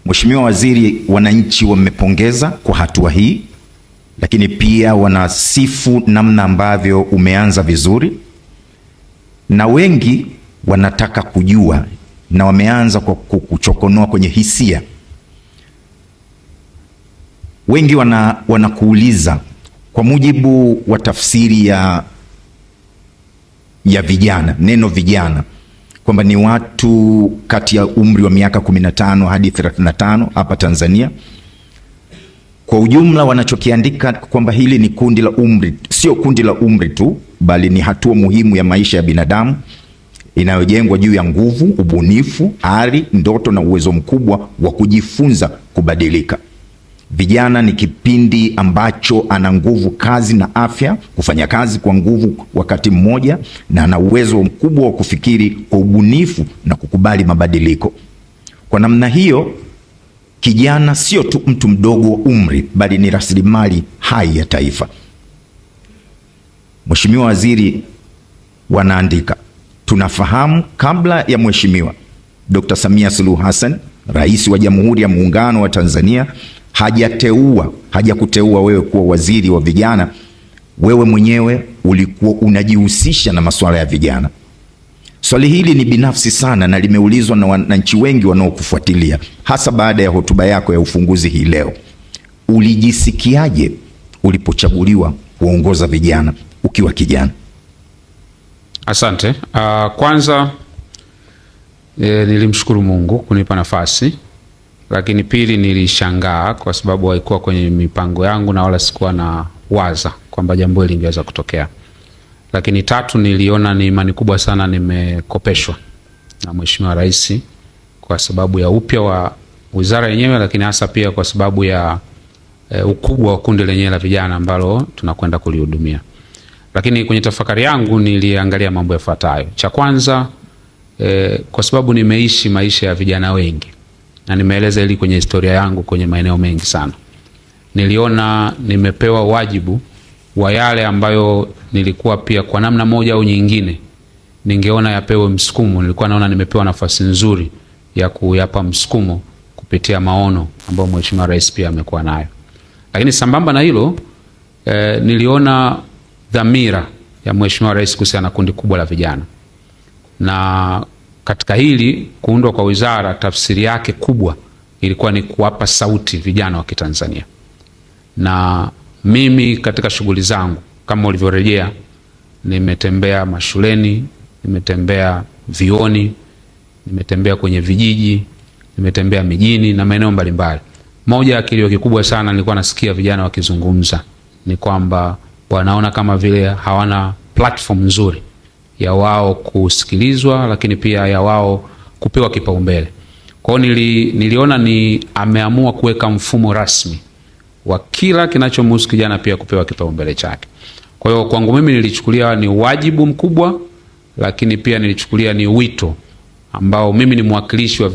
Mheshimiwa Waziri, wananchi wamepongeza kwa hatua hii, lakini pia wanasifu namna ambavyo umeanza vizuri, na wengi wanataka kujua na wameanza kwa kuchokonoa kwenye hisia. Wengi wanakuuliza kwa mujibu wa tafsiri ya vijana, neno vijana, kwamba ni watu kati ya umri wa miaka 15 hadi 35 hapa Tanzania. Kwa ujumla wanachokiandika kwamba hili ni kundi la umri, sio kundi la umri tu, bali ni hatua muhimu ya maisha ya binadamu inayojengwa juu ya nguvu, ubunifu, ari, ndoto na uwezo mkubwa wa kujifunza kubadilika. Vijana ni kipindi ambacho ana nguvu kazi na afya, kufanya kazi kwa nguvu wakati mmoja, na ana uwezo mkubwa wa kufikiri kwa ubunifu na kukubali mabadiliko. Kwa namna hiyo, kijana sio tu mtu mdogo wa umri, bali ni rasilimali hai ya taifa. Mheshimiwa Waziri, wanaandika, tunafahamu kabla ya Mheshimiwa Dr. Samia Suluhu Hassan, Rais wa Jamhuri ya Muungano wa Tanzania, hajakuteua wewe kuwa waziri wa vijana, wewe mwenyewe ulikuwa unajihusisha na masuala ya vijana. Swali hili ni binafsi sana na limeulizwa na wananchi wengi wanaokufuatilia, hasa baada ya hotuba yako ya ufunguzi hii leo. Ulijisikiaje ulipochaguliwa kuongoza vijana ukiwa kijana? Asante. Kwanza nilimshukuru Mungu kunipa nafasi, lakini pili nilishangaa kwa sababu haikuwa kwenye mipango yangu na wala sikuwa na waza kwamba jambo hili lingeweza kutokea. Lakini tatu, niliona ni imani kubwa sana nimekopeshwa na Mheshimiwa Rais kwa sababu ya upya wa wizara yenyewe, lakini hasa pia kwa sababu ya ukubwa wa kundi lenyewe la vijana ambalo tunakwenda kulihudumia. Lakini kwenye tafakari yangu niliangalia mambo yafuatayo. Cha kwanza, kwa sababu nimeishi maisha ya vijana wengi na nimeeleza hili kwenye historia yangu kwenye maeneo mengi sana, niliona nimepewa wajibu wa yale ambayo nilikuwa pia kwa namna moja au nyingine ningeona yapewe msukumo. Nilikuwa naona nimepewa nafasi nzuri ya kuyapa msukumo kupitia maono ambayo Mheshimiwa Rais pia amekuwa nayo. Lakini sambamba na hilo, niliona dhamira ya Mheshimiwa Rais kuhusiana na kundi kubwa la vijana. Na katika hili kuundwa kwa wizara, tafsiri yake kubwa ilikuwa ni kuwapa sauti vijana wa Kitanzania. Na mimi katika shughuli zangu kama ulivyorejea, nimetembea mashuleni, nimetembea vioni, nimetembea kwenye vijiji, nimetembea mijini na maeneo mbalimbali. Moja ya kilio kikubwa sana nilikuwa nasikia vijana wakizungumza ni kwamba wanaona kama vile hawana platform nzuri ya wao kusikilizwa, lakini pia ya wao kupewa kipaumbele. Kwa hiyo niliona ni ameamua kuweka mfumo rasmi wa kila kinachomhusu kijana pia kupewa kipaumbele chake. Kwa hiyo kwangu mimi nilichukulia ni wajibu mkubwa, lakini pia nilichukulia ni wito ambao mimi ni mwakilishi wa